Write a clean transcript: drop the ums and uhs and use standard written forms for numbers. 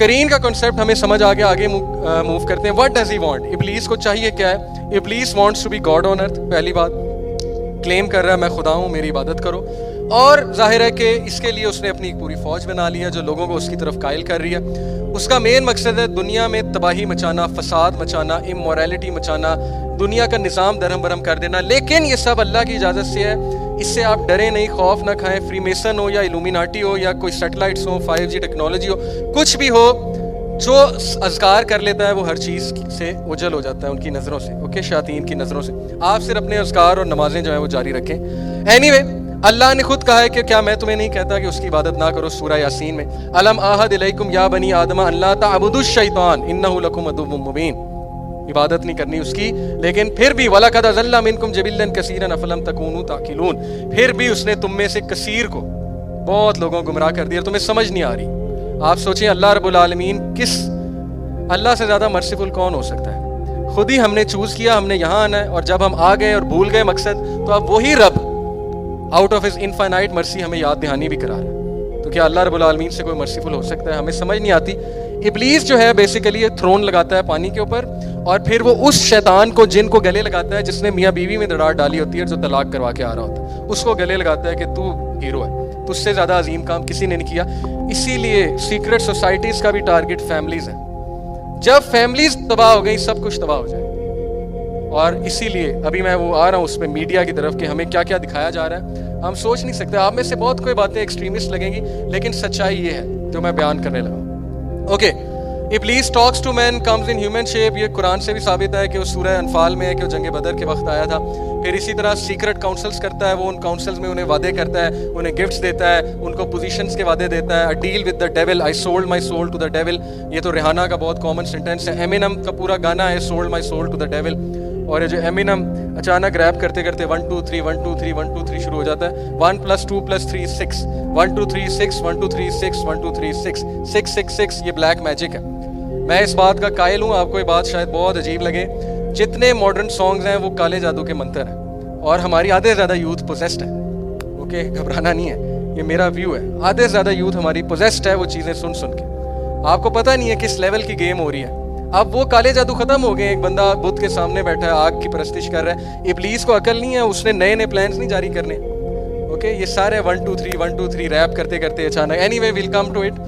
کرین کا کنسیپٹ ہمیں سمجھ آگے موو کرتے ہیں. What does he want? ابلیس کو چاہیے کیا ہے؟ ابلیس وانٹس ٹو بی گاڈ آن ارتھ. پہلی بات کلیم کر رہا ہے میں خدا ہوں, میری عبادت کرو. اور ظاہر ہے کہ اس کے لیے اس نے اپنی ایک پوری فوج بنا لی ہے جو لوگوں کو اس کی طرف قائل کر رہی ہے. اس کا مین مقصد ہے دنیا میں تباہی مچانا, فساد مچانا, امورالٹی مچانا, دنیا کا نظام درہم برہم کر دینا. لیکن یہ سب اللہ کی اجازت سے ہے. اس سے آپ ڈریں نہیں, خوف نہ کھائیں. فری میسن ہو یا الومیناٹی ہو یا کوئی سیٹلائٹس ہو, 5G ٹیکنالوجی ہو, کچھ بھی ہو, جو اذکار کر لیتا ہے وہ ہر چیز سے اوجھل ہو جاتا ہے ان کی نظروں سے. اوکے, شیاطین کی نظروں سے. آپ صرف اپنے اذکار اور نمازیں جو ہیں وہ جاری رکھیں. اینی وے, اللہ نے خود کہا ہے کہ کیا میں تمہیں نہیں کہتا کہ اس کی عبادت نہ کرو. سورہ یاسین میں الم اعہد الیکم یا بنی آدم ان لا تعبدوا الشیطان انہ لکم عدو مبین. عبادت نہیں کرنی اس کی, لیکن پھر بھی وَلَقَدْ أَضَلَّ مِنْكُمْ جِبِلًّا كَثِيرًا أَفَلَمْ تَكُونُوا تَعْقِلُونَ. پھر بھی اس نے تم میں سے کثیر کو, بہت لوگوں کو گمراہ کر دیا, تمہیں سمجھ نہیں آ رہی. آپ سوچیں اللہ رب العالمین اللہ سے زیادہ مرسیفل کون ہو سکتا ہے؟ خود ہی ہم نے چوز کیا, ہم نے یہاں آنا ہے, اور جب ہم آ گئے اور بھول گئے مقصد, تو اب وہی رب آؤٹ آف ہز انفائنائٹ مرسی ہمیں یاد دہانی بھی کرا رہا ہے. تو کیا اللہ رب العالمین سے کوئی مرسیفل ہو سکتا ہے؟ ہمیں سمجھ نہیں آتی. ابلیس جو ہے بیسیکلی یہ تھرون لگاتا ہے پانی کے اوپر, اور پھر وہ اس شیطان کو, جن کو گلے لگاتا ہے, جس نے میاں بیوی میں دراڑ ڈالی ہوتی ہے, جو طلاق کروا کے آ رہا ہوتا ہے, اس کو گلے لگاتا ہے کہ تو ہیرو ہے, تو اس سے زیادہ عظیم کام کسی نے نہیں کیا. اسی لیے سیکرٹ سوسائٹیز کا بھی ٹارگٹ فیملیز ہیں. جب فیملیز تباہ ہو گئی سب کچھ تباہ ہو جائے. اور اسی لیے ابھی میں وہ آ رہا ہوں اس پہ میڈیا کی طرف کہ ہمیں کیا کیا دکھایا جا رہا ہے, ہم سوچ نہیں سکتے. آپ میں سے بہت کوئی باتیں ایکسٹریمسٹ لگیں گی, لیکن سچائی یہ ہے جو میں بیان کرنے لگا. اوکے, ابلیس talks to man comes in human shape. یہ قرآن سے بھی ثابت ہے کہ وہ سورہ انفال میں ہے کہ وہ جنگ بدر کے وقت آیا تھا. پھر اسی طرح سیکرٹ کاؤنسلز کرتا ہے, وہ ان کاؤنسلز میں انہیں وعدے کرتا ہے, انہیں گفٹس دیتا ہے, ان کو پوزیشنز کے وعدے دیتا ہے. Deal with the devil, I sold my soul to the devil. یہ تو ریحانہ کا بہت کامن سینٹینس ہے. ایمینم کا پورا گانا ہے sold my soul to the devil. اور یہ جو ایمینم اچانک ریپ کرتے کرتے 1 2 3 1 2 3 1 2 3 شروع ہو جاتا ہے. 1 + 2 + 3 6 1 2 3 6 1 2 3 6 1 2 3 6 6 6 6. یہ بلیک میجک ہے. میں اس بات کا قائل ہوں, آپ کو یہ بات شاید بہت عجیب لگے, جتنے ماڈرن سانگز ہیں وہ کالے جادو کے منتر ہیں, اور ہماری آدھے زیادہ یوتھ پوزیسڈ ہے. اوکے, گھبرانا نہیں ہے, یہ میرا ویو ہے. آدھے زیادہ یوتھ ہماری پوزیسڈ ہے وہ چیزیں سن سن کے. آپ کو پتہ نہیں ہے کس لیول کی گیم ہو رہی ہے. اب وہ کالے جادو ختم ہو گئے. ایک بندہ بدھ کے سامنے بیٹھا ہے, آگ کی پرستش کر رہا ہے. ابلیس کو عقل نہیں ہے, اس نے نئے نئے پلانز نہیں جاری کرنے. اوکے, یہ سارے 1 2 3 1 2 3 ریپ کرتے کرتے اچانک. Anyway we'll come to it.